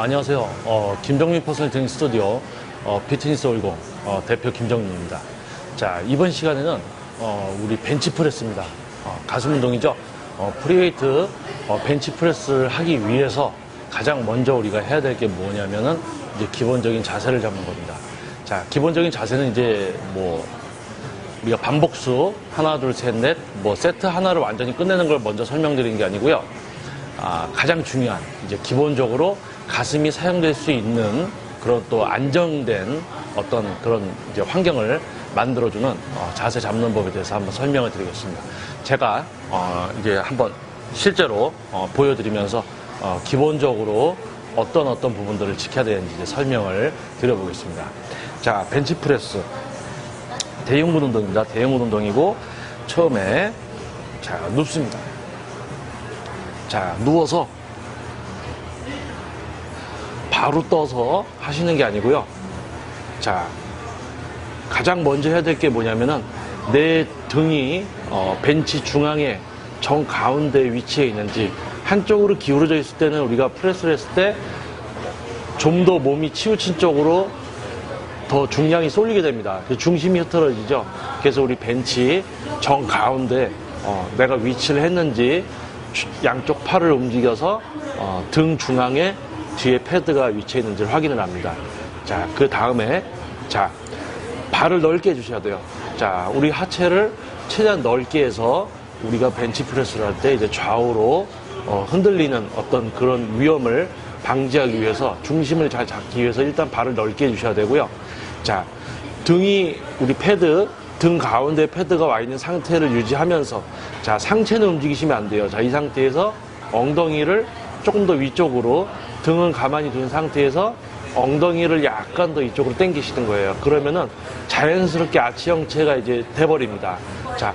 안녕하세요. 김정민 퍼스널 트레이닝 스튜디오 피트니스 올공 대표 김정민입니다. 자, 이번 시간에는 우리 벤치프레스입니다. 가슴 운동이죠. 프리웨이트 벤치프레스를 하기 위해서 가장 먼저 우리가 해야 될 게 뭐냐면은 이제 기본적인 자세를 잡는 겁니다. 자, 기본적인 자세는 이제 우리가 반복수 하나, 둘, 셋, 넷 세트 하나를 완전히 끝내는 걸 먼저 설명드리는 게 아니고요. 가장 중요한 이제 기본적으로 가슴이 사용될 수 있는 그런 또 안정된 어떤 그런 이제 환경을 만들어주는 자세 잡는 법에 대해서 한번 설명을 드리겠습니다. 제가 이제 한번 실제로 보여드리면서 기본적으로 어떤 부분들을 지켜야 되는지 이제 설명을 드려보겠습니다. 자, 벤치프레스 대형근 운동입니다. 대형근 운동이고 처음에 자 눕습니다. 자, 누워서 바로 떠서 하시는 게 아니고요. 자, 가장 먼저 해야 될 게 뭐냐면은 내 등이 벤치 중앙에 정 가운데 위치해 있는지, 한쪽으로 기울어져 있을 때는 우리가 프레스를 했을 때 좀 더 몸이 치우친 쪽으로 더 중량이 쏠리게 됩니다. 중심이 흐트러지죠. 그래서 우리 벤치 정 가운데 내가 위치를 했는지 양쪽 팔을 움직여서 등 중앙에 뒤에 패드가 위치해 있는지를 확인을 합니다. 자, 그 다음에 자, 발을 넓게 해주셔야 돼요. 자, 우리 하체를 최대한 넓게 해서 우리가 벤치프레스를 할 때 이제 좌우로 흔들리는 어떤 그런 위험을 방지하기 위해서, 중심을 잘 잡기 위해서 일단 발을 넓게 해주셔야 되고요. 자, 등이 우리 패드, 등 가운데 패드가 와 있는 상태를 유지하면서, 자, 상체는 움직이시면 안 돼요. 자, 이 상태에서 엉덩이를 조금 더 위쪽으로, 등은 가만히 둔 상태에서 엉덩이를 약간 더 이쪽으로 당기시는 거예요. 그러면은 자연스럽게 아치 형체가 이제 돼버립니다. 자,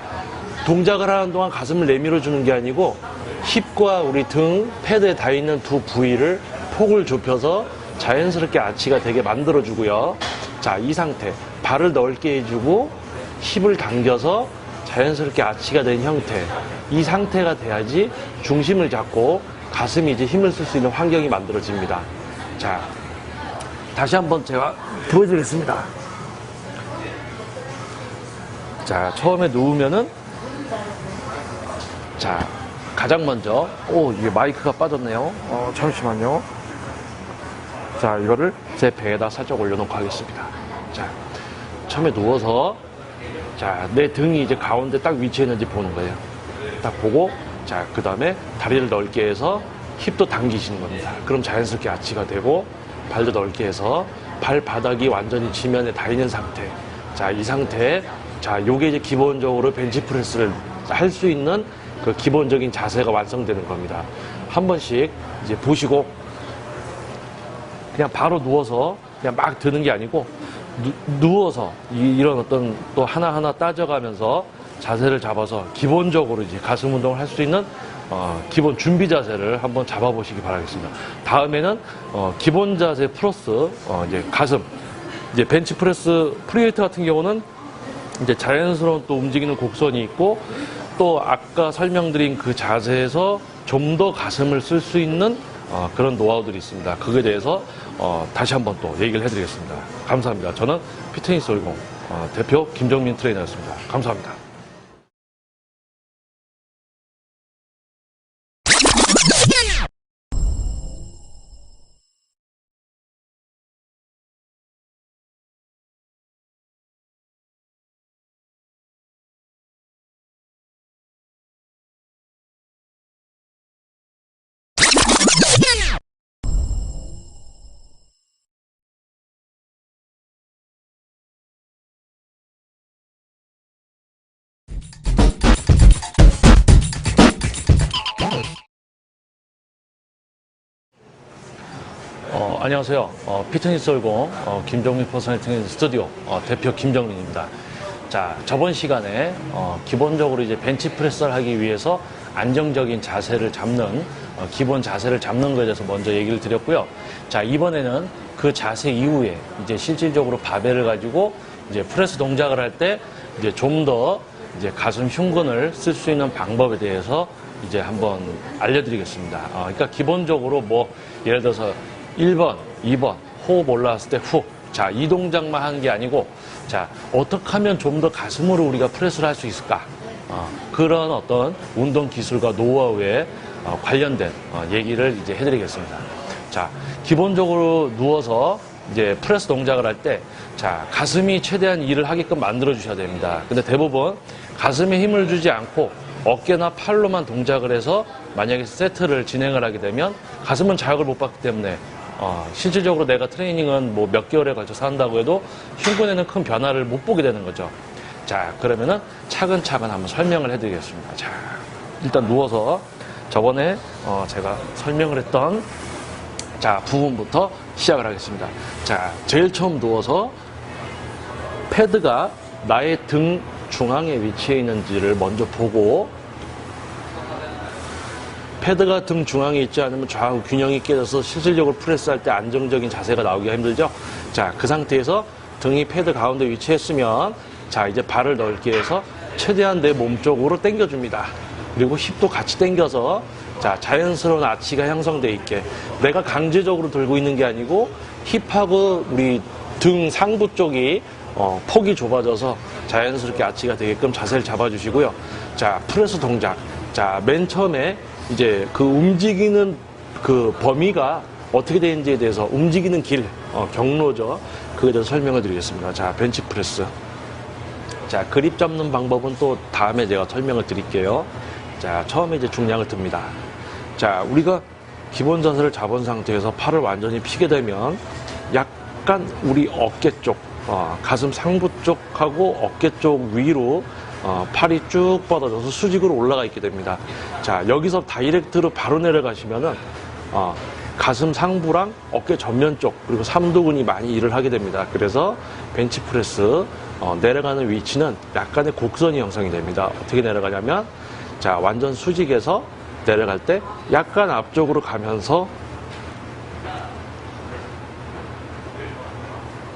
동작을 하는 동안 가슴을 내밀어 주는 게 아니고 힙과 우리 등 패드에 닿아 있는 두 부위를 폭을 좁혀서 자연스럽게 아치가 되게 만들어 주고요. 자, 이 상태, 발을 넓게 해주고 힙을 당겨서 자연스럽게 아치가 된 형태, 이 상태가 돼야지 중심을 잡고 가슴이 이제 힘을 쓸 수 있는 환경이 만들어집니다. 자, 다시 한번 제가 보여드리겠습니다. 자, 처음에 누우면은, 자, 가장 먼저, 이게 마이크가 빠졌네요. 잠시만요. 자, 이거를 제 배에다 살짝 올려놓고 하겠습니다. 자, 처음에 누워서, 자, 내 등이 이제 가운데 딱 위치해 있는지 보는 거예요. 딱 보고, 자, 그 다음에 다리를 넓게 해서 힙도 당기시는 겁니다. 그럼 자연스럽게 아치가 되고, 발도 넓게 해서 발바닥이 완전히 지면에 닿아 있는 상태. 자, 이 상태. 자, 요게 이제 기본적으로 벤치프레스를 할 수 있는 그 기본적인 자세가 완성되는 겁니다. 한 번씩 이제 보시고, 그냥 바로 누워서 그냥 막 드는 게 아니고, 누워서 이런 어떤 또 하나하나 따져가면서 자세를 잡아서 기본적으로 이제 가슴 운동을 할 수 있는 기본 준비 자세를 한번 잡아보시기 바라겠습니다. 다음에는 기본 자세 플러스 이제 가슴, 이제 벤치프레스 프리웨이트 같은 경우는 이제 자연스러운 또 움직이는 곡선이 있고, 또 아까 설명드린 그 자세에서 좀 더 가슴을 쓸 수 있는 그런 노하우들이 있습니다. 그거에 대해서 다시 한번 또 얘기를 해드리겠습니다. 감사합니다. 저는 피트니스 올공 대표 김정민 트레이너였습니다. 감사합니다. 안녕하세요. 피트니스 올공 김정민 퍼스널 트레이닝 스튜디오 대표 김정민입니다. 자, 저번 시간에 기본적으로 이제 벤치프레스를 하기 위해서 안정적인 자세를 잡는 기본 자세를 잡는 것에 대해서 먼저 얘기를 드렸고요. 자, 이번에는 그 자세 이후에 이제 실질적으로 바벨을 가지고 이제 프레스 동작을 할 때 이제 좀 더 이제 가슴 흉근을 쓸 수 있는 방법에 대해서 이제 한번 알려드리겠습니다. 그러니까 기본적으로 예를 들어서 1번, 2번, 호흡 올라왔을 때 후. 자, 이 동작만 하는 게 아니고, 자, 어떻게 하면 좀 더 가슴으로 우리가 프레스를 할 수 있을까? 그런 어떤 운동 기술과 노하우에 관련된 얘기를 이제 해드리겠습니다. 자, 기본적으로 누워서 이제 프레스 동작을 할 때, 자, 가슴이 최대한 일을 하게끔 만들어 주셔야 됩니다. 근데 대부분 가슴에 힘을 주지 않고 어깨나 팔로만 동작을 해서 만약에 세트를 진행을 하게 되면 가슴은 자극을 못 받기 때문에 실질적으로 내가 트레이닝은 뭐 몇 개월에 걸쳐서 한다고 해도 흉근에는 큰 변화를 못 보게 되는 거죠. 자, 그러면은 차근차근 한번 설명을 해드리겠습니다. 자, 일단 누워서 저번에 제가 설명을 했던 자, 부분부터 시작을 하겠습니다. 자, 제일 처음 누워서 패드가 나의 등 중앙에 위치해 있는지를 먼저 보고, 패드가 등 중앙에 있지 않으면 좌우 균형이 깨져서 실질적으로 프레스할 때 안정적인 자세가 나오기가 힘들죠. 자, 그 상태에서 등이 패드 가운데 위치했으면, 자, 이제 발을 넓게 해서 최대한 내 몸 쪽으로 당겨줍니다. 그리고 힙도 같이 당겨서, 자, 자연스러운 아치가 형성되어 있게, 내가 강제적으로 들고 있는 게 아니고 힙하고 우리 등 상부 쪽이 폭이 좁아져서 자연스럽게 아치가 되게끔 자세를 잡아주시고요. 자, 프레스 동작. 자, 맨 처음에 이제 그 움직이는 그 범위가 어떻게 되는지에 대해서, 움직이는 길, 경로죠. 그에 대해서 설명을 드리겠습니다. 자, 벤치 프레스. 자, 그립 잡는 방법은 또 다음에 제가 설명을 드릴게요. 자, 처음에 이제 중량을 듭니다. 자, 우리가 기본 자세를 잡은 상태에서 팔을 완전히 펴게 되면 약간 우리 어깨 쪽, 가슴 상부 쪽하고 어깨 쪽 위로 팔이 쭉 뻗어져서 수직으로 올라가 있게 됩니다. 자, 여기서 다이렉트로 바로 내려가시면은 가슴 상부랑 어깨 전면 쪽, 그리고 삼두근이 많이 일을 하게 됩니다. 그래서 벤치프레스 내려가는 위치는 약간의 곡선이 형성이 됩니다. 어떻게 내려가냐면, 자, 완전 수직에서 내려갈 때 약간 앞쪽으로 가면서,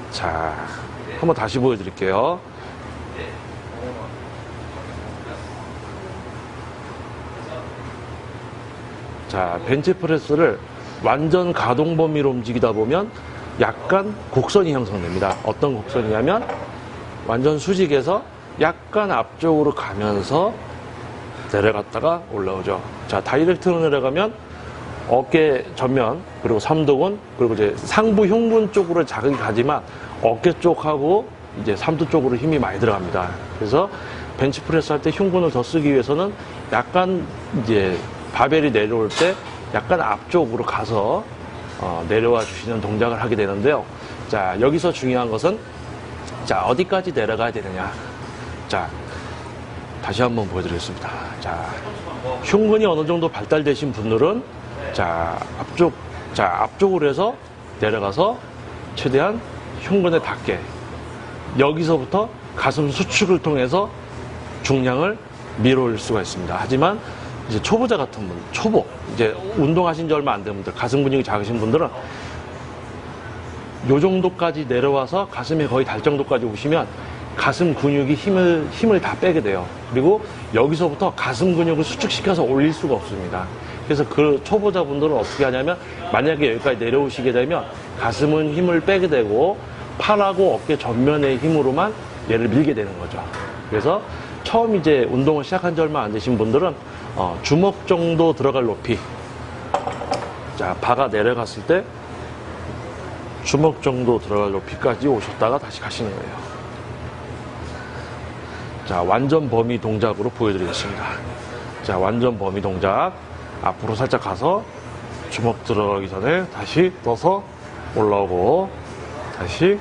자, 한번 다시 보여드릴게요. 자, 벤치프레스를 완전 가동 범위로 움직이다 보면 약간 곡선이 형성됩니다. 어떤 곡선이냐면, 완전 수직에서 약간 앞쪽으로 가면서 내려갔다가 올라오죠. 자, 다이렉트로 내려가면 어깨 전면, 그리고 삼두근, 그리고 이제 상부 흉근 쪽으로 자극이 가지만 어깨 쪽하고 이제 삼두 쪽으로 힘이 많이 들어갑니다. 그래서 벤치프레스 할 때 흉근을 더 쓰기 위해서는 약간 이제 바벨이 내려올 때 약간 앞쪽으로 가서 내려와 주시는 동작을 하게 되는데요. 자, 여기서 중요한 것은, 자, 어디까지 내려가야 되느냐. 자, 다시 한번 보여드리겠습니다. 자, 흉근이 어느 정도 발달되신 분들은, 자, 앞쪽으로 해서 내려가서 최대한 흉근에 닿게, 여기서부터 가슴 수축을 통해서 중량을 밀어 올릴 수가 있습니다. 하지만 이제 초보자 같은 분, 이제 운동하신 지 얼마 안 된 분들, 가슴 근육이 작으신 분들은 요 정도까지 내려와서 가슴에 거의 닿을 정도까지 오시면 가슴 근육이 힘을 다 빼게 돼요. 그리고 여기서부터 가슴 근육을 수축시켜서 올릴 수가 없습니다. 그래서 그 초보자분들은 어떻게 하냐면, 만약에 여기까지 내려오시게 되면 가슴은 힘을 빼게 되고 팔하고 어깨 전면의 힘으로만 얘를 밀게 되는 거죠. 그래서 처음 이제 운동을 시작한 지 얼마 안 되신 분들은 주먹 정도 들어갈 높이, 자, 바가 내려갔을 때 주먹 정도 들어갈 높이까지 오셨다가 다시 가시는 거예요. 자, 완전 범위 동작으로 보여드리겠습니다. 자, 완전 범위 동작. 앞으로 살짝 가서 주먹 들어가기 전에 다시 떠서 올라오고, 다시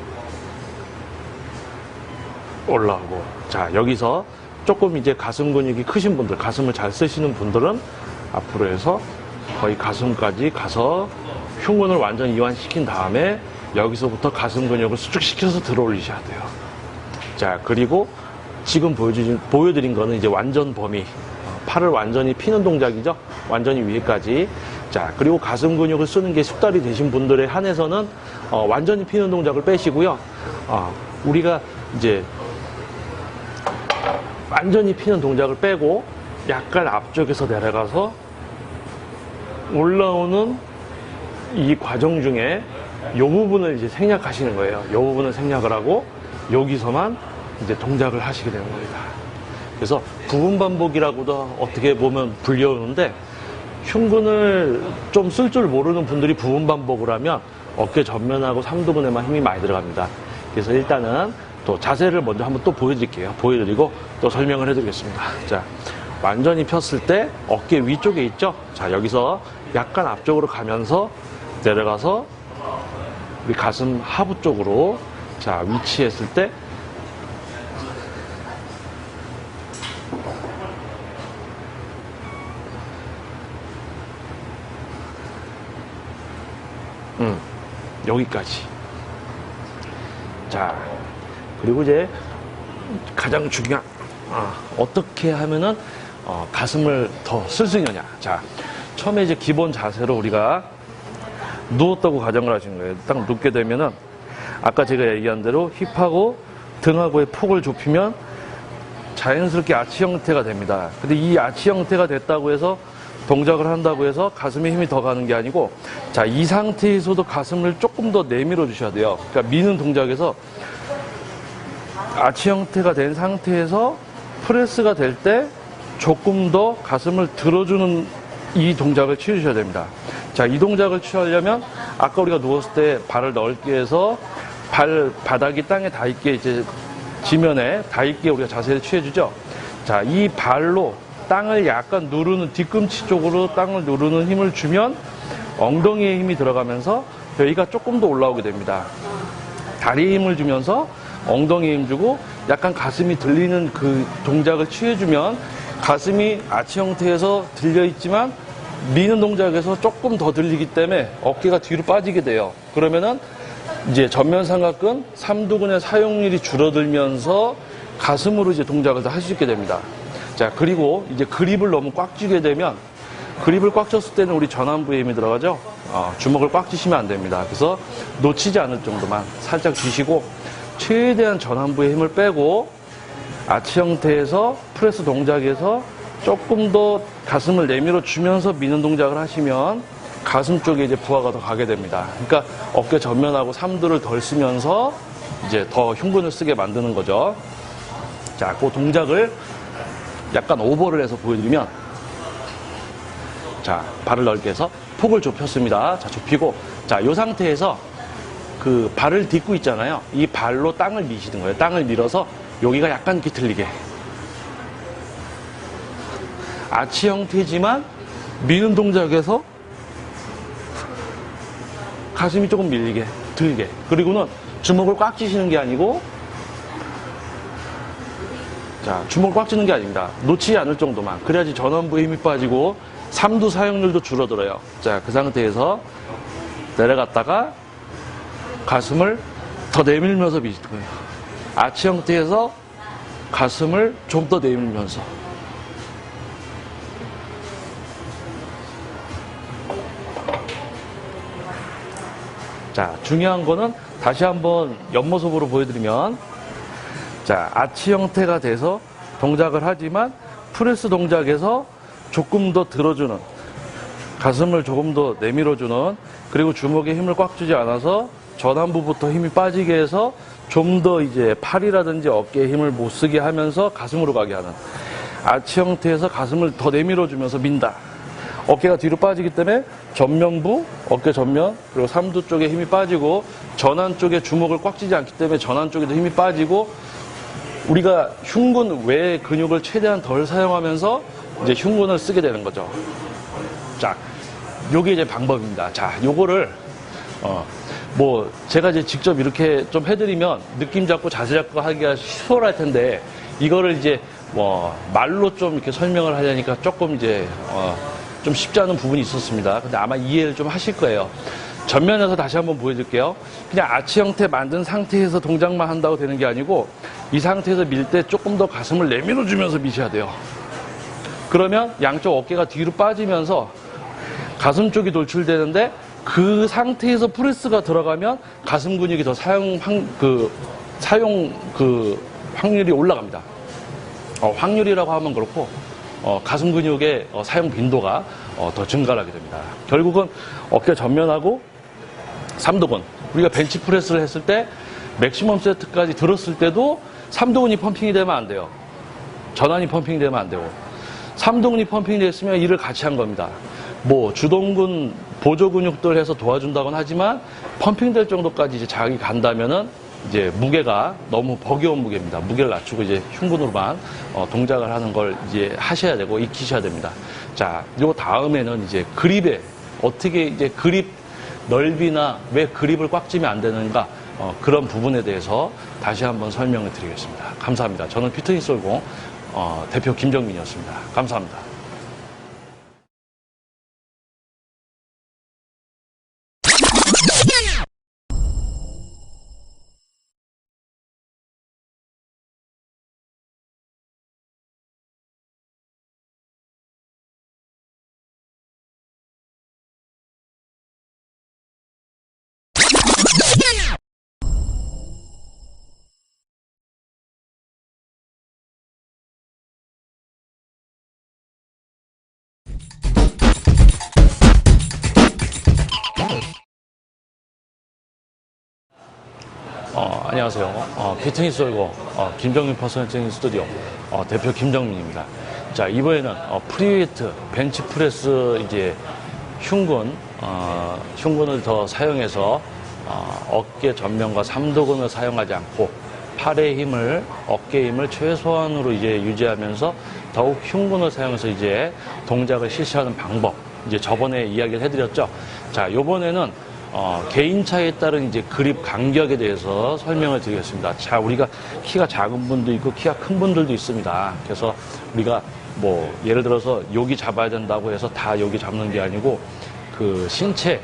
올라오고. 자, 여기서 조금 이제 가슴 근육이 크신 분들, 가슴을 잘 쓰시는 분들은 앞으로 해서 거의 가슴까지 가서 흉근을 완전히 이완시킨 다음에 여기서부터 가슴 근육을 수축시켜서 들어 올리셔야 돼요. 자, 그리고 지금 보여드린 거는 이제 완전 범위, 팔을 완전히 피는 동작이죠. 완전히 위에까지. 자, 그리고 가슴 근육을 쓰는 게 숙달이 되신 분들에 한해서는 완전히 피는 동작을 빼시고요. 우리가 이제 완전히 피는 동작을 빼고 약간 앞쪽에서 내려가서 올라오는 이 과정 중에 이 부분을 이제 생략하시는 거예요. 이 부분을 생략을 하고 여기서만 이제 동작을 하시게 되는 겁니다. 그래서 부분 반복이라고도 어떻게 보면 불리우는데 흉근을 좀 쓸 줄 모르는 분들이 부분 반복을 하면 어깨 전면하고 삼두근에만 힘이 많이 들어갑니다. 그래서 일단은 또 자세를 먼저 한번 또 보여드릴게요. 보여드리고 또 설명을 해드리겠습니다. 자, 완전히 폈을 때 어깨 위쪽에 있죠? 자, 여기서 약간 앞쪽으로 가면서 내려가서 우리 가슴 하부 쪽으로 자, 위치했을 때 여기까지. 자, 그리고 이제 가장 중요한 어떻게 하면은 가슴을 더 쓸 수 있느냐. 자, 처음에 이제 기본 자세로 우리가 누웠다고 가정을 하시는 거예요. 딱 눕게 되면은 아까 제가 얘기한 대로 힙하고 등하고의 폭을 좁히면 자연스럽게 아치 형태가 됩니다. 근데 이 아치 형태가 됐다고 해서 동작을 한다고 해서 가슴에 힘이 더 가는 게 아니고, 자, 이 상태에서도 가슴을 조금 더 내밀어 주셔야 돼요. 그러니까 미는 동작에서 아치 형태가 된 상태에서 프레스가 될 때 조금 더 가슴을 들어주는 이 동작을 취해주셔야 됩니다. 자, 이 동작을 취하려면 아까 우리가 누웠을 때 발을 넓게 해서 바닥이 땅에 닿있게 이제 지면에 닿있게 우리가 자세를 취해주죠. 자, 이 발로 땅을 약간 누르는 뒤꿈치 쪽으로 땅을 누르는 힘을 주면 엉덩이에 힘이 들어가면서 여기가 조금 더 올라오게 됩니다. 다리에 힘을 주면서 엉덩이에 힘 주고 약간 가슴이 들리는 그 동작을 취해주면 가슴이 아치 형태에서 들려있지만 미는 동작에서 조금 더 들리기 때문에 어깨가 뒤로 빠지게 돼요. 그러면은 이제 전면 삼각근, 삼두근의 사용률이 줄어들면서 가슴으로 이제 동작을 다 할 수 있게 됩니다. 자, 그리고 이제 그립을 너무 꽉 쥐게 되면, 그립을 꽉 쥐었을 때는 우리 전완부에 힘이 들어가죠. 주먹을 꽉 쥐시면 안 됩니다. 그래서 놓치지 않을 정도만 살짝 쥐시고 최대한 전완부에 힘을 빼고 아치 형태에서 프레스 동작에서 조금 더 가슴을 내밀어 주면서 미는 동작을 하시면 가슴 쪽에 이제 부하가 더 가게 됩니다. 그러니까 어깨 전면하고 삼두를 덜 쓰면서 이제 더 흉근을 쓰게 만드는 거죠. 자, 그 동작을 약간 오버를 해서 보여드리면, 자, 발을 넓게 해서 폭을 좁혔습니다. 자, 좁히고, 자, 이 상태에서 그 발을 딛고 있잖아요. 이 발로 땅을 미시는 거예요. 땅을 밀어서 여기가 약간 이렇게 들리게. 아치 형태지만 미는 동작에서 가슴이 조금 밀리게, 들게. 그리고는 주먹을 꽉 쥐시는 게 아니고, 자, 주먹을 꽉 쥐는 게 아닙니다. 놓치지 않을 정도만. 그래야지 전완부에 힘이 빠지고 삼두 사용률도 줄어들어요. 자, 그 상태에서 내려갔다가 가슴을 더 내밀면서 미실 거예요. 아치 형태에서 가슴을 좀 더 내밀면서. 자, 중요한 거는 다시 한번 옆모습으로 보여드리면, 자, 아치 형태가 돼서 동작을 하지만 프레스 동작에서 조금 더 들어주는, 가슴을 조금 더 내밀어주는, 그리고 주먹에 힘을 꽉 주지 않아서 전완부부터 힘이 빠지게 해서 좀 더 이제 팔이라든지 어깨에 힘을 못 쓰게 하면서 가슴으로 가게 하는, 아치 형태에서 가슴을 더 내밀어주면서 민다. 어깨가 뒤로 빠지기 때문에 전면부, 어깨 전면, 그리고 삼두 쪽에 힘이 빠지고 전완 쪽에 주먹을 꽉 쥐지 않기 때문에 전완 쪽에도 힘이 빠지고, 우리가 흉근 외의 근육을 최대한 덜 사용하면서 이제 흉근을 쓰게 되는 거죠. 자, 요게 이제 방법입니다. 자, 요거를 뭐 제가 이제 직접 이렇게 좀 해드리면 느낌 잡고 자세 잡고 하기가 수월할 텐데, 이거를 이제 뭐 말로 좀 이렇게 설명을 하려니까 조금 이제 좀 쉽지 않은 부분이 있었습니다. 근데 아마 이해를 좀 하실 거예요. 전면에서 다시 한번 보여드릴게요. 그냥 아치 형태 만든 상태에서 동작만 한다고 되는 게 아니고, 이 상태에서 밀 때 조금 더 가슴을 내밀어주면서 미셔야 돼요. 그러면 양쪽 어깨가 뒤로 빠지면서 가슴 쪽이 돌출되는데, 그 상태에서 프레스가 들어가면 가슴 근육이 더 사용 확률이 올라갑니다. 확률이라고 하면 그렇고, 가슴 근육의 사용 빈도가 더 증가를 하게 됩니다. 결국은 어깨 전면하고 삼두근, 우리가 벤치프레스를 했을 때 맥시멈 세트까지 들었을 때도 삼두근이 펌핑이 되면 안 돼요. 전완이 펌핑이 되면 안 되고, 삼두근이 펌핑이 됐으면 일을 같이 한 겁니다. 뭐 주동근 보조 근육들 해서 도와준다고는 하지만 펌핑될 정도까지 이제 자극이 간다면은 이제 무게가 너무 버거운 무게입니다. 무게를 낮추고 이제 흉근으로만 동작을 하는 걸 이제 하셔야 되고 익히셔야 됩니다. 자, 요 다음에는 이제 그립에 어떻게 이제 그립 넓이나 왜 그립을 꽉 쥐면 안 되는가, 그런 부분에 대해서 다시 한번 설명을 드리겠습니다. 감사합니다. 저는 피트니스 올공 대표 김정민이었습니다. 감사합니다. 안녕하세요. 피트니스 올고 김정민 퍼스널 트레이닝 스튜디오 대표 김정민입니다. 자, 이번에는 프리웨이트 벤치프레스 이제 흉근을 더 사용해서 어깨 전면과 삼두근을 사용하지 않고 팔의 힘을, 어깨 힘을 최소한으로 이제 유지하면서 더욱 흉근을 사용해서 이제 동작을 실시하는 방법, 이제 저번에 이야기를 해드렸죠. 자, 요번에는 개인차에 따른 이제 그립 간격에 대해서 설명을 드리겠습니다. 자, 우리가 키가 작은 분도 있고 키가 큰 분들도 있습니다. 그래서 우리가 뭐 예를 들어서 여기 잡아야 된다고 해서 다 여기 잡는 게 아니고 그 신체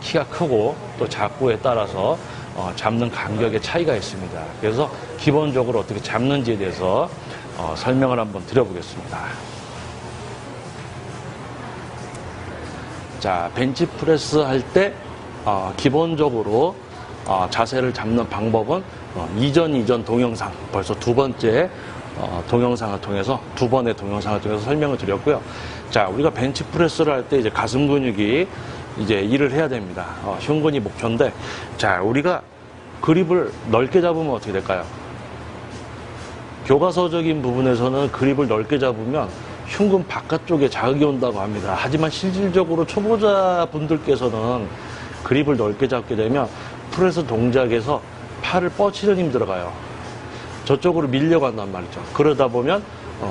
키가 크고 또 작고에 따라서 잡는 간격의 차이가 있습니다. 그래서 기본적으로 어떻게 잡는지에 대해서 설명을 한번 드려보겠습니다. 자, 벤치프레스 할때 기본적으로 자세를 잡는 방법은 이전 동영상, 벌써 두 번째 동영상을 통해서, 두 번의 동영상을 통해서 설명을 드렸고요. 자, 우리가 벤치프레스를 할 때 이제 가슴 근육이 이제 일을 해야 됩니다. 흉근이 목표인데, 자, 우리가 그립을 넓게 잡으면 어떻게 될까요? 교과서적인 부분에서는 그립을 넓게 잡으면 흉근 바깥쪽에 자극이 온다고 합니다. 하지만 실질적으로 초보자분들께서는 그립을 넓게 잡게 되면 프레스 동작에서 팔을 뻗치는 힘이 들어가요. 저쪽으로 밀려간단 말이죠. 그러다 보면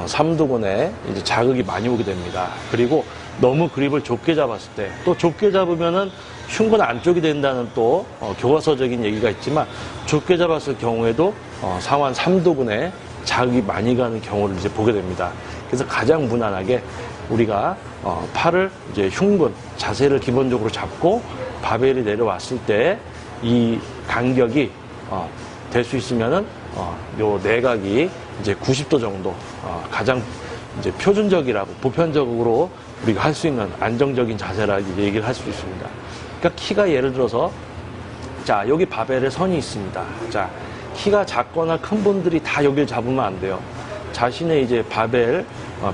삼두근에 이제 자극이 많이 오게 됩니다. 그리고 너무 그립을 좁게 잡았을 때, 또 좁게 잡으면은 흉근 안쪽이 된다는 또 교과서적인 얘기가 있지만, 좁게 잡았을 경우에도 상완 삼두근에 자극이 많이 가는 경우를 이제 보게 됩니다. 그래서 가장 무난하게 우리가 팔을 이제 흉근 자세를 기본적으로 잡고 바벨이 내려왔을 때 이 간격이 될 수 있으면은 요 내각이 이제 90도 정도 가장 이제 표준적이라고 보편적으로 우리가 할 수 있는 안정적인 자세라 얘기를 할 수 있습니다. 그러니까 키가 예를 들어서 자, 여기 바벨에 선이 있습니다. 자, 키가 작거나 큰 분들이 다 여기를 잡으면 안 돼요. 자신의 이제 바벨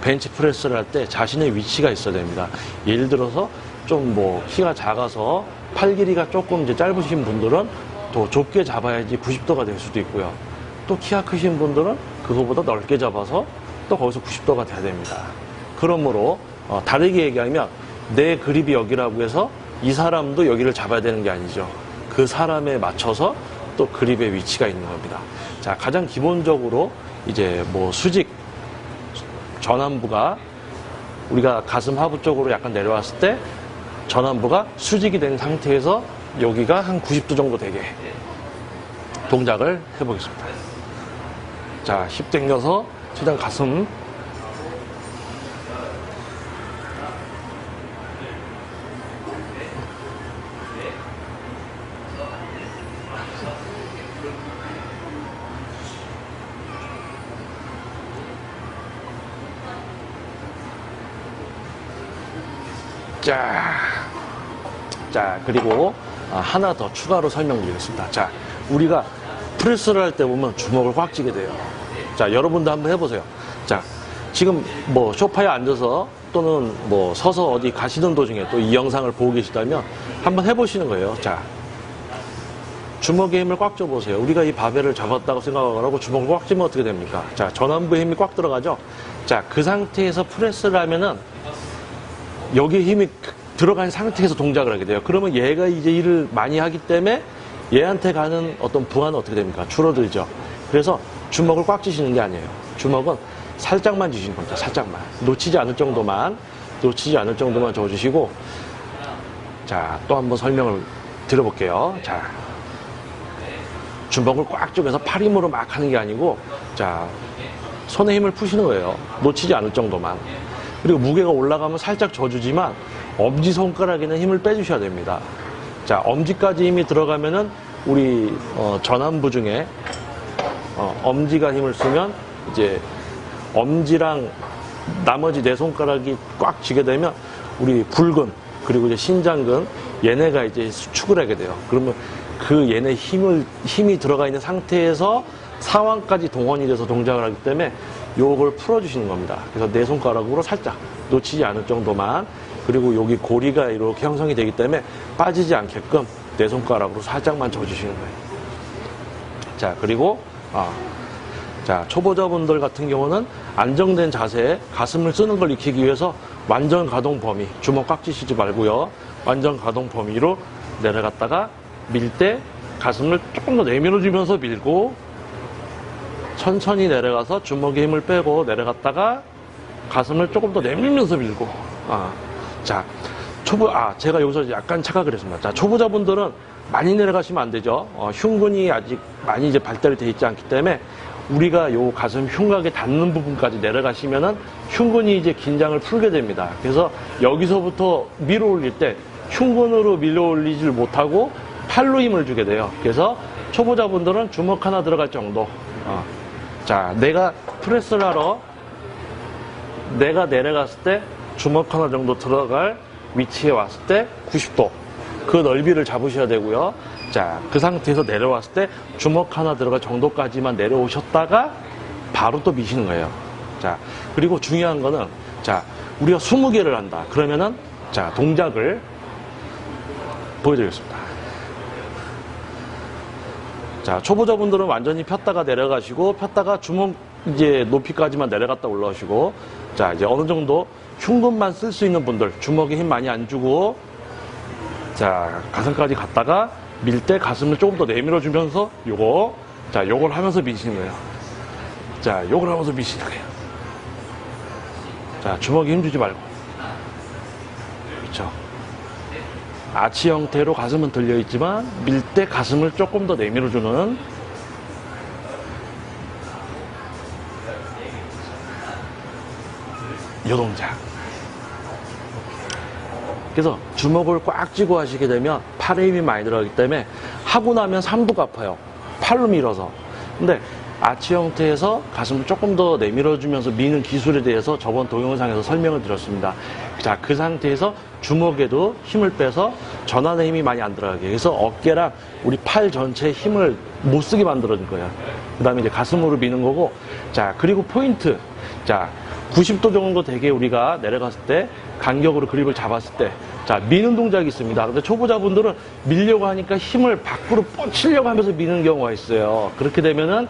벤치 프레스를 할 때 자신의 위치가 있어야 됩니다. 예를 들어서 좀 뭐 키가 작아서 팔 길이가 조금 이제 짧으신 분들은 더 좁게 잡아야지 90도가 될 수도 있고요. 또 키가 크신 분들은 그거보다 넓게 잡아서 또 거기서 90도가 돼야 됩니다. 그러므로 다르게 얘기하면 내 그립이 여기라고 해서 이 사람도 여기를 잡아야 되는 게 아니죠. 그 사람에 맞춰서 또 그립의 위치가 있는 겁니다. 자, 가장 기본적으로 이제 뭐 수직 전완부가 우리가 가슴 하부 쪽으로 약간 내려왔을 때 전완부가 수직이 된 상태에서 여기가 한 90도 정도 되게 동작을 해보겠습니다. 자, 힙 당겨서 최대한 가슴 자, 그리고 하나 더 추가로 설명드리겠습니다. 자, 우리가 프레스를 할 때 보면 주먹을 꽉 쥐게 돼요. 자, 여러분도 한번 해보세요. 자, 지금 뭐 소파에 앉아서 또는 뭐 서서 어디 가시는 도중에 또 이 영상을 보고 계시다면 한번 해보시는 거예요. 자, 주먹에 힘을 꽉 줘보세요. 우리가 이 바벨을 잡았다고 생각을 하고 주먹을 꽉 쥐면 어떻게 됩니까? 자, 전완부에 힘이 꽉 들어가죠? 자, 그 상태에서 프레스를 하면은 여기에 힘이 들어간 상태에서 동작을 하게 돼요. 그러면 얘가 이제 일을 많이 하기 때문에 얘한테 가는 어떤 부하는 어떻게 됩니까? 줄어들죠. 그래서 주먹을 꽉 쥐시는 게 아니에요. 주먹은 살짝만 쥐시는 겁니다. 살짝만. 놓치지 않을 정도만 쥐어주시고, 자, 또 한번 설명을 드려볼게요. 자, 주먹을 꽉 쥐면서 팔 힘으로 막 하는 게 아니고, 자, 손에 힘을 푸시는 거예요. 놓치지 않을 정도만. 그리고 무게가 올라가면 살짝 져주지만 엄지손가락에는 힘을 빼주셔야 됩니다. 자, 엄지까지 힘이 들어가면은 우리 전완부 중에 엄지가 힘을 쓰면 이제 엄지랑 나머지 네 손가락이 꽉 쥐게 되면 우리 굴근 그리고 이제 신장근 얘네가 이제 수축을 하게 돼요. 그러면 그 얘네 힘이 들어가 있는 상태에서 상완까지 동원이 돼서 동작을 하기 때문에 요걸 풀어주시는 겁니다. 그래서 네 손가락으로 살짝 놓치지 않을 정도만, 그리고 여기 고리가 이렇게 형성이 되기 때문에 빠지지 않게끔 네 손가락으로 살짝만 져주시는 거예요. 자, 그리고 자, 초보자분들 같은 경우는 안정된 자세에 가슴을 쓰는 걸 익히기 위해서 완전 가동 범위, 주먹 꽉 쥐시지 말고요. 완전 가동 범위로 내려갔다가 밀 때 가슴을 조금 더 내밀어주면서 밀고, 천천히 내려가서 주먹에 힘을 빼고 내려갔다가 가슴을 조금 더 내밀면서 밀고. 자, 제가 여기서 약간 착각을 했습니다. 자, 초보자분들은 많이 내려가시면 안 되죠. 흉근이 아직 많이 이제 발달이 되어 있지 않기 때문에 우리가 요 가슴 흉곽에 닿는 부분까지 내려가시면은 흉근이 이제 긴장을 풀게 됩니다. 그래서 여기서부터 밀어 올릴 때 흉근으로 밀어 올리질 못하고 팔로 힘을 주게 돼요. 그래서 초보자분들은 주먹 하나 들어갈 정도. 자, 내가 프레스를 하러 내가 내려갔을 때 주먹 하나 정도 들어갈 위치에 왔을 때 90도 그 넓이를 잡으셔야 되고요. 자, 그 상태에서 내려왔을 때 주먹 하나 들어갈 정도까지만 내려오셨다가 바로 또 미시는 거예요. 자, 그리고 중요한 거는, 자, 우리가 20개를 한다. 그러면은, 자, 동작을 보여드리겠습니다. 자, 초보자분들은 완전히 폈다가 내려가시고, 폈다가 주먹 이제 높이까지만 내려갔다 올라오시고, 자, 이제 어느 정도 흉근만 쓸 수 있는 분들, 주먹에 힘 많이 안 주고, 자, 가슴까지 갔다가 밀 때 가슴을 조금 더 내밀어주면서 요걸 하면서 미시는 거예요. 자, 요걸 하면서 미시는 거예요. 자, 주먹에 힘 주지 말고. 그렇죠. 아치 형태로 가슴은 들려있지만 밀 때 가슴을 조금 더 내밀어주는 요 동작. 그래서 주먹을 꽉 쥐고 하시게 되면 팔에 힘이 많이 들어가기 때문에 하고 나면 삼두가 아파요. 팔로 밀어서. 근데 아치 형태에서 가슴을 조금 더 내밀어주면서 미는 기술에 대해서 저번 동영상에서 설명을 드렸습니다. 자, 그 상태에서 주먹에도 힘을 빼서 전완에 힘이 많이 안 들어가게. 그래서 어깨랑 우리 팔 전체에 힘을 못 쓰게 만들어줄 거예요. 그 다음에 이제 가슴으로 미는 거고. 자, 그리고 포인트. 자, 90도 정도 되게 우리가 내려갔을 때 간격으로 그립을 잡았을 때, 자, 미는 동작이 있습니다. 근데 초보자분들은 밀려고 하니까 힘을 밖으로 뻗치려고 하면서 미는 경우가 있어요. 그렇게 되면은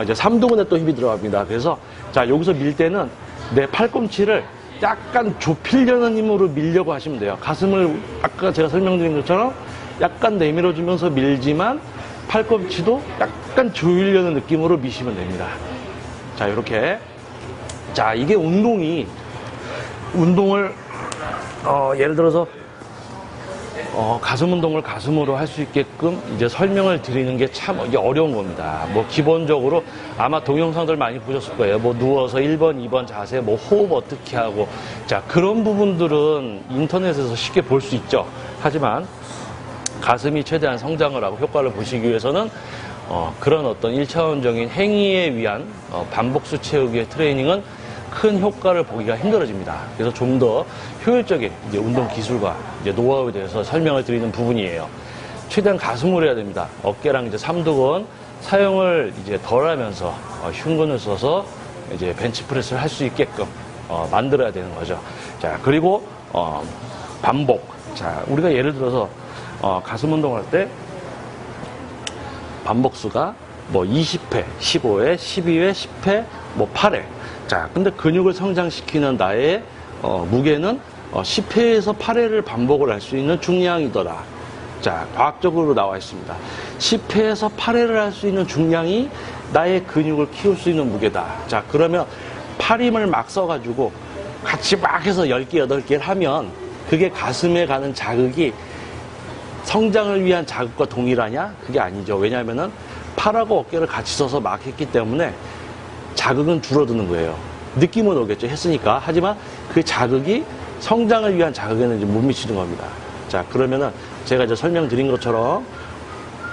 이제 삼두근에 또 힘이 들어갑니다. 그래서 자, 여기서 밀 때는 내 팔꿈치를 약간 좁히려는 힘으로 밀려고 하시면 돼요. 가슴을 아까 제가 설명드린 것처럼 약간 내밀어주면서 밀지만 팔꿈치도 약간 조이려는 느낌으로 미시면 됩니다. 자, 이렇게. 자, 이게 운동을 예를 들어서 가슴 운동을 가슴으로 할 수 있게끔 이제 설명을 드리는 게 참 어려운 겁니다. 뭐 기본적으로 아마 동영상들 많이 보셨을 거예요. 뭐 누워서 1번, 2번 자세, 뭐 호흡 어떻게 하고, 자, 그런 부분들은 인터넷에서 쉽게 볼 수 있죠. 하지만 가슴이 최대한 성장을 하고 효과를 보시기 위해서는 그런 어떤 1차원적인 행위에 위한 반복수 채우기의 트레이닝은 큰 효과를 보기가 힘들어집니다. 그래서 좀 더 효율적인 이제 운동 기술과 이제 노하우에 대해서 설명을 드리는 부분이에요. 최대한 가슴으로 해야 됩니다. 어깨랑 이제 삼두근 사용을 이제 덜 하면서 흉근을 써서 이제 벤치프레스를 할 수 있게끔 만들어야 되는 거죠. 자, 그리고 반복. 자, 우리가 예를 들어서 가슴 운동할 때 반복수가 뭐 20회, 15회, 12회, 10회, 뭐 8회. 자, 근데 근육을 성장시키는 나의 무게는 10회에서 8회를 반복을 할 수 있는 중량이더라. 자, 과학적으로 나와 있습니다. 10회에서 8회를 할 수 있는 중량이 나의 근육을 키울 수 있는 무게다. 자, 그러면 팔 힘을 막 써가지고 같이 막 해서 10개, 8개를 하면 그게 가슴에 가는 자극이 성장을 위한 자극과 동일하냐? 그게 아니죠. 왜냐하면은 팔하고 어깨를 같이 써서 막 했기 때문에 자극은 줄어드는 거예요. 느낌은 오겠죠. 했으니까. 하지만 그 자극이 성장을 위한 자극에는 이제 못 미치는 겁니다. 자, 그러면은 제가 이제 설명드린 것처럼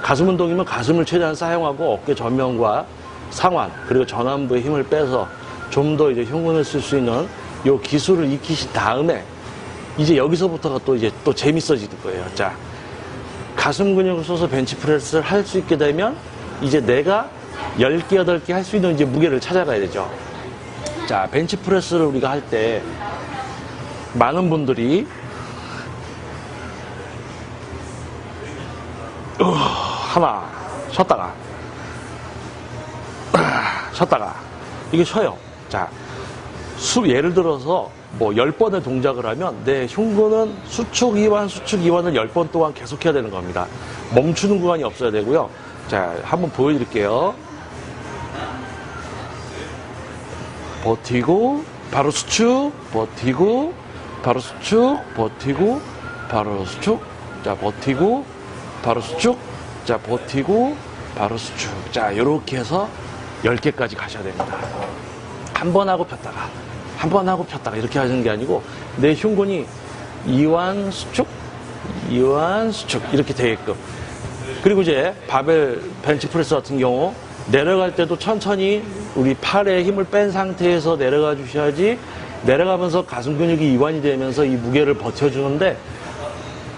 가슴 운동이면 가슴을 최대한 사용하고 어깨 전면과 상완 그리고 전완부의 힘을 빼서 좀 더 이제 흉근을 쓸 수 있는 요 기술을 익히신 다음에 이제 여기서부터가 또 이제 또 재밌어지는 거예요. 자, 가슴 근육을 써서 벤치프레스를 할 수 있게 되면 이제 내가 10개, 8개 할 수 있는 이제 무게를 찾아가야 되죠. 자, 벤치프레스를 우리가 할 때 많은 분들이 하나 쉬었다가 쉬었다가 이게 쉬어요. 자, 예를 들어서 뭐 10번의 동작을 하면 내 흉근은 수축 이완 수축 이완을 10번 동안 계속해야 되는 겁니다. 멈추는 구간이 없어야 되고요. 자, 한번 보여드릴게요. 버티고 바로 수축, 버티고 바로 수축, 버티고 바로 수축. 자, 버티고 바로 수축. 자, 버티고 바로 수축. 자, 요렇게 해서 10개까지 가셔야 됩니다. 한 번 하고 폈다가 한 번 하고 폈다가 이렇게 하는 게 아니고 내 흉근이 이완 수축 이완 수축 이렇게 되게끔. 그리고 이제 바벨 벤치프레스 같은 경우 내려갈 때도 천천히 우리 팔에 힘을 뺀 상태에서 내려가 주셔야지 내려가면서 가슴 근육이 이완이 되면서 이 무게를 버텨주는데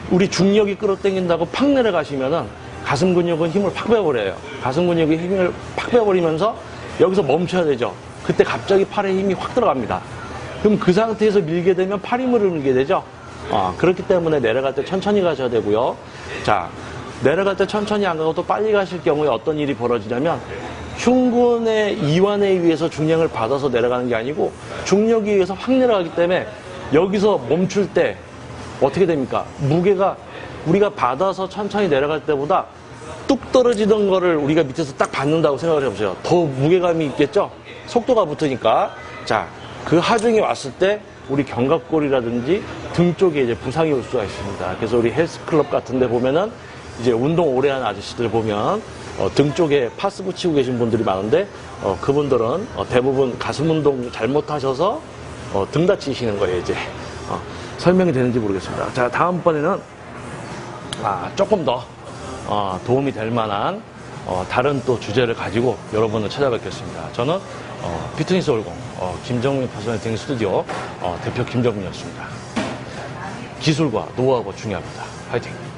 우리 중력이 끌어당긴다고 팍 내려가시면은 가슴 근육은 힘을 팍 빼버려요. 가슴 근육이 힘을 팍 빼버리면서 여기서 멈춰야 되죠. 그때 갑자기 팔에 힘이 확 들어갑니다. 그럼 그 상태에서 밀게 되면 팔 힘으로 밀게 되죠. 그렇기 때문에 내려갈 때 천천히 가셔야 되고요. 자, 내려갈 때 천천히 안 가고 또 빨리 가실 경우에 어떤 일이 벌어지냐면 흉근의 이완에 의해서 중량을 받아서 내려가는 게 아니고 중력에 의해서 확 내려가기 때문에 여기서 멈출 때 어떻게 됩니까? 무게가 우리가 받아서 천천히 내려갈 때보다 뚝 떨어지던 거를 우리가 밑에서 딱 받는다고 생각을 해보세요. 더 무게감이 있겠죠? 속도가 붙으니까. 자, 그 하중이 왔을 때 우리 견갑골이라든지 등 쪽에 이제 부상이 올 수가 있습니다. 그래서 우리 헬스클럽 같은 데 보면은 이제 운동 오래 한 아저씨들 보면 등 쪽에 파스 붙이고 계신 분들이 많은데 그분들은 대부분 가슴 운동 잘못하셔서 등 다치시는 거예요. 이제 설명이 되는지 모르겠습니다. 자, 다음번에는 조금 더 도움이 될 만한 다른 또 주제를 가지고 여러분을 찾아뵙겠습니다. 저는 피트니스 올공 김정민 퍼스널 트레이닝 스튜디오 대표 김정민이었습니다. 기술과 노하우가 중요합니다. 화이팅!